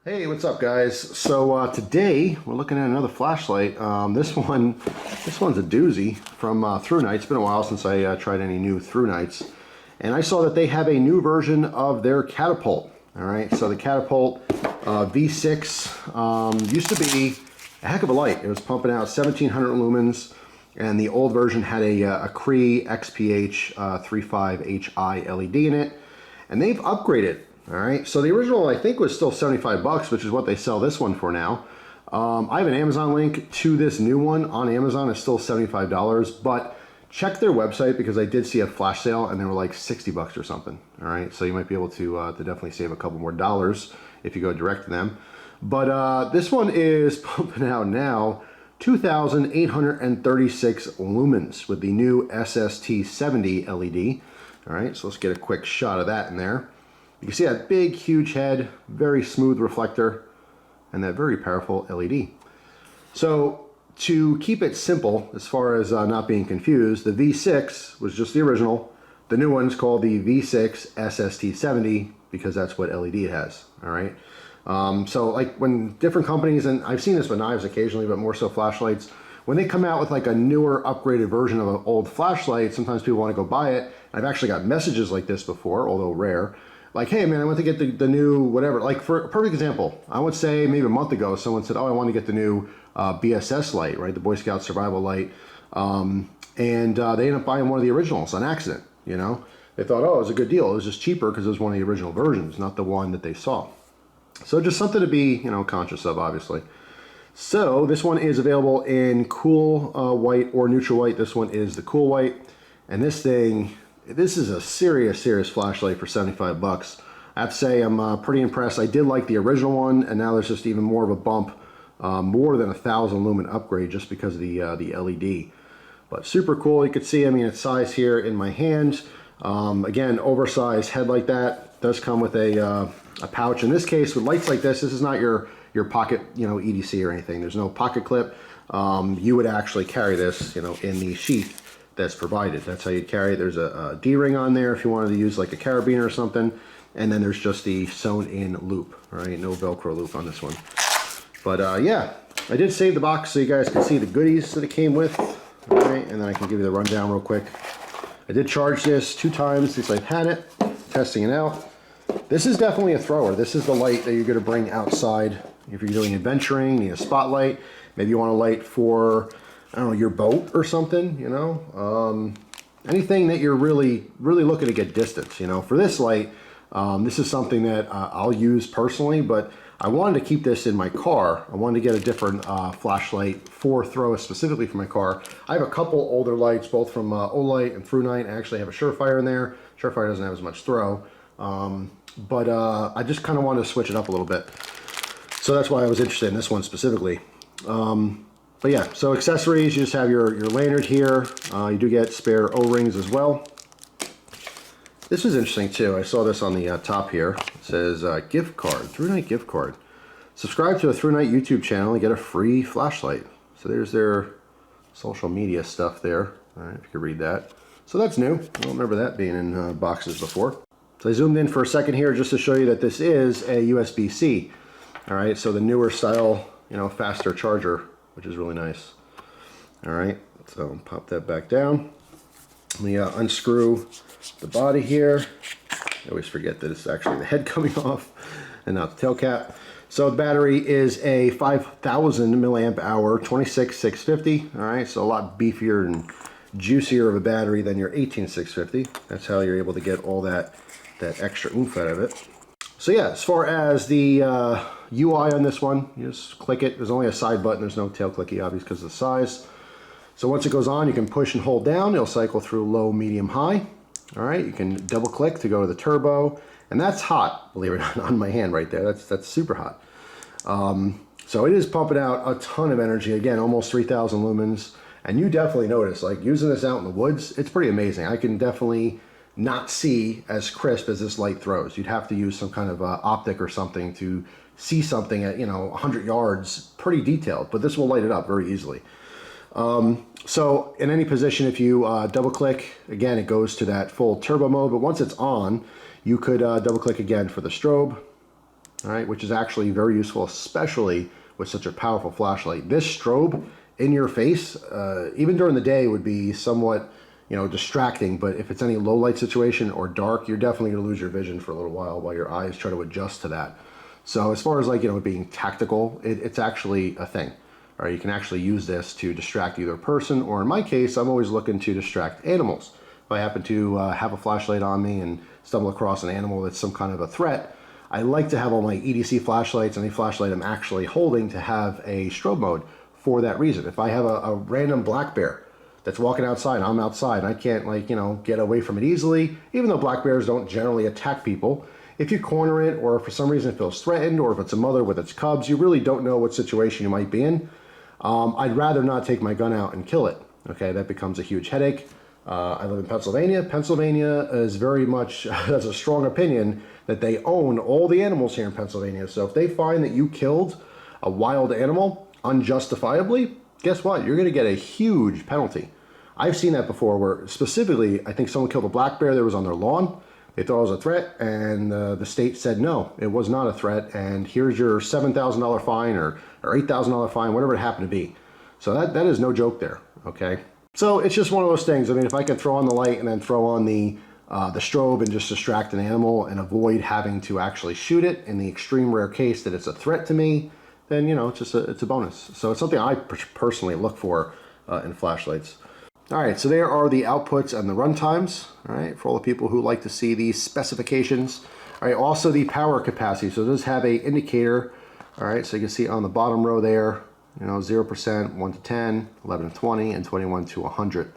Hey, what's up, guys? So today we're looking at another flashlight. This one's a doozy from Thrunite. It's been a while since I tried any new Thrunites, and I saw that they have a new version of their Catapult. All right, so the Catapult V6 used to be a heck of a light. It was pumping out 1700 lumens, and the old version had a Cree XPH 35HI LED in it, and they've upgraded. All right, so the original I think was still 75 bucks, which is what they sell this one for now. I have an Amazon link to this new one on Amazon. It's still $75, but check their website because I did see a flash sale and they were like 60 bucks or something. All right, so you might be able to definitely save a couple more dollars if you go direct to them. But this one is pumping out now 2,836 lumens with the new SST70 LED. All right, so let's get a quick shot of that in there. You can see that big, huge head, very smooth reflector, and that very powerful LED. So to keep it simple, as far as not being confused, the V6 was just the original. The new one's called the V6SST70 because that's what LED it has, all right? So like when different companies, and I've seen this with knives occasionally, but more so flashlights, when they come out with like a newer upgraded version of an old flashlight, sometimes people want to go buy it. I've actually got messages like this before, although rare. Like, hey man, I want to get the new whatever. Like for a perfect example, I would say maybe a month ago, someone said, oh, I want to get the new BSS light, right? The Boy Scout Survival Light. And they ended up buying one of the originals on accident, you know? They thought, oh, it was a good deal. It was just cheaper because it was one of the original versions, not the one that they saw. So just something to be, you know, conscious of, obviously. So this one is available in cool white or neutral white. This one is the cool white. And this thing, this is a serious flashlight for 75 bucks. I have to say I'm pretty impressed. I did like the original one, and now there's just even more of a bump, more than 1,000 lumen upgrade just because of the LED. But super cool. You can see, I mean, it's size here in my hand. Again, oversized head like that. Does come with a pouch. In this case, with lights like this is not your pocket, you know, EDC or anything. There's no pocket clip. You would actually carry this, you know, in the sheath that's provided. That's how you'd carry it. There's a D-ring on there if you wanted to use like a carabiner or something, and then there's just the sewn-in loop, right? No Velcro loop on this one. But yeah, I did save the box so you guys can see the goodies that it came with, all right? And then I can give you the rundown real quick. I did charge this 2 times since I've had it, testing it out. This is definitely a thrower. This is the light that you're going to bring outside if you're doing adventuring, need a spotlight. Maybe you want a light for, I don't know, your boat or something, you know, anything that you're really looking to get distance, you know. For this light, this is something that I'll use personally, but I wanted to keep this in my car. I wanted to get a different flashlight for throw specifically for my car. I have a couple older lights, both from Olight and Thrunite. I actually have a Surefire in there. Surefire doesn't have as much throw, but I just kind of wanted to switch it up a little bit. So that's why I was interested in this one specifically. But yeah, so accessories, you just have your lanyard here. You do get spare O-rings as well. This is interesting too. I saw this on the top here. It says gift card, Thrunite gift card. Subscribe to a Thrunite YouTube channel and get a free flashlight. So there's their social media stuff there. All right, if you could read that. So that's new. I don't remember that being in boxes before. So I zoomed in for a second here just to show you that this is a USB-C. All right, so the newer style, you know, faster charger, which is really nice. All right, so pop that back down. Let me unscrew the body here. I always forget that it's actually the head coming off and not the tail cap. So the battery is a 5,000 milliamp hour 26650. All right, so a lot beefier and juicier of a battery than your 18650. That's how you're able to get all that extra oomph out of it. So yeah, as far as the UI on this one, you just click it. There's only a side button. There's no tail clicky, obviously, because of the size. So once it goes on, you can push and hold down. It'll cycle through low, medium, high. All right, you can double click to go to the turbo. And that's hot, believe it or not, on my hand right there. That's super hot. So it is pumping out a ton of energy. Again, almost 3,000 lumens. And you definitely notice, like using this out in the woods, it's pretty amazing. I can definitely not see as crisp as this light throws. You'd have to use some kind of optic or something to see something at, you know, 100 yards, pretty detailed, but this will light it up very easily. So in any position, if you double click, again, it goes to that full turbo mode, but once it's on, you could double click again for the strobe. all right, which is actually very useful, especially with such a powerful flashlight. This strobe in your face, even during the day, would be somewhat, you know, distracting, but if it's any low light situation or dark, you're definitely going to lose your vision for a little while your eyes try to adjust to that. So as far as, like, you know, being tactical, it's actually a thing. All right, you can actually use this to distract either a person, or in my case, I'm always looking to distract animals. If I happen to have a flashlight on me and stumble across an animal that's some kind of a threat, I like to have all my EDC flashlights, any flashlight I'm actually holding, to have a strobe mode for that reason. If I have a random black bear that's walking outside, I'm outside, and I can't, like, you know, get away from it easily, even though black bears don't generally attack people, if you corner it, or for some reason it feels threatened, or if it's a mother with its cubs, you really don't know what situation you might be in. I'd rather not take my gun out and kill it. Okay, that becomes a huge headache. I live in Pennsylvania. Pennsylvania is very much, has a strong opinion that they own all the animals here in Pennsylvania. So if they find that you killed a wild animal unjustifiably, guess what? You're going to get a huge penalty. I've seen that before, where specifically, I think someone killed a black bear that was on their lawn. They thought it was a threat, and the state said, no, it was not a threat, and here's your $7,000 fine or $8,000 fine, whatever it happened to be. So that is no joke there, okay? So it's just one of those things. I mean, if I can throw on the light and then throw on the strobe and just distract an animal and avoid having to actually shoot it, in the extreme rare case that it's a threat to me, then, you know, it's a bonus. So it's something I personally look for in flashlights. All right, so there are the outputs and the run times, all right, for all the people who like to see these specifications. All right, also the power capacity. So it does have a indicator, all right, so you can see on the bottom row there, you know, 0%, 1 to 10, 11 to 20, and 21 to 100.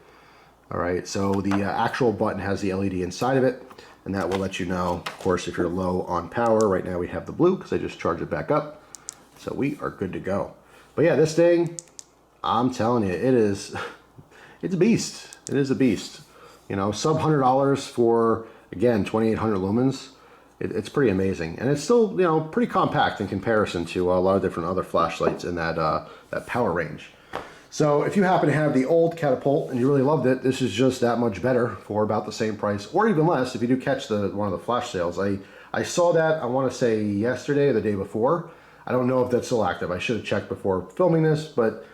All right, so the actual button has the LED inside of it, and that will let you know, of course, if you're low on power. Right now we have the blue because I just charged it back up. So we are good to go. But yeah, this thing, I'm telling you, it is... It's a beast. It is a beast. You know, sub $100 for, again, 2800 lumens. It's pretty amazing. And it's still, you know, pretty compact in comparison to a lot of different other flashlights in that, that power range. So if you happen to have the old Catapult and you really loved it, this is just that much better for about the same price, or even less if you do catch one of the flash sales. I saw that, I want to say yesterday or the day before. I don't know if that's still active. I should have checked before filming this, but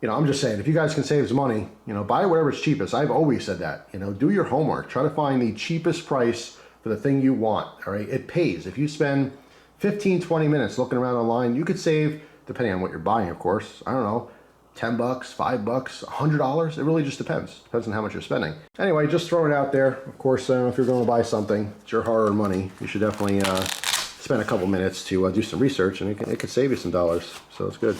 you know, I'm just saying, if you guys can save some money, you know, buy whatever's cheapest. I've always said that. You know, do your homework. Try to find the cheapest price for the thing you want, all right? It pays. If you spend 15, 20 minutes looking around online, you could save, depending on what you're buying, of course, I don't know, 10 bucks, 5 bucks, $100. It really just depends. Depends on how much you're spending. Anyway, just throw it out there. Of course, if you're going to buy something, it's your hard-earned money. You should definitely spend a couple minutes to do some research, and it could save you some dollars. So it's good.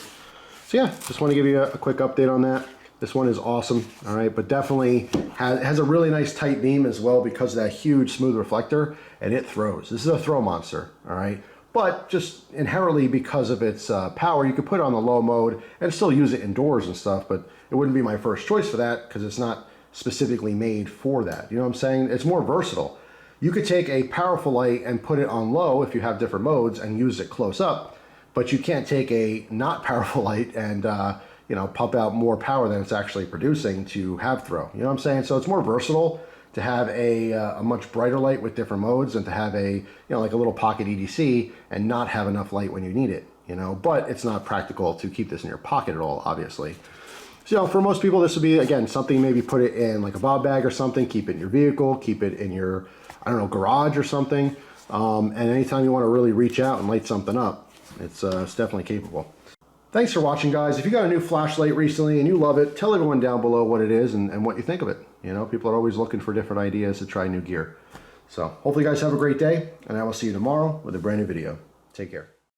So yeah, just want to give you a quick update on that. This one is awesome, all right, but definitely has a really nice tight beam as well because of that huge smooth reflector, and it throws. This is a throw monster, all right? But just inherently because of its power, you could put it on the low mode and still use it indoors and stuff, but it wouldn't be my first choice for that because it's not specifically made for that. You know what I'm saying? It's more versatile. You could take a powerful light and put it on low if you have different modes and use it close up, but you can't take a not powerful light and you know, pump out more power than it's actually producing to have throw. You know what I'm saying? So it's more versatile to have a much brighter light with different modes than to have a, you know, like a little pocket EDC and not have enough light when you need it, you know, but it's not practical to keep this in your pocket at all, obviously. So, you know, for most people, this would be, again, something, maybe put it in like a bob bag or something, keep it in your vehicle, keep it in your, I don't know, garage or something. And anytime you want to really reach out and light something up, it's definitely capable. Thanks for watching, guys. If you got a new flashlight recently and you love it, tell everyone down below what it is and what you think of it. You know, people are always looking for different ideas to try new gear. So hopefully you guys have a great day, and I will see you tomorrow with a brand new video. Take care.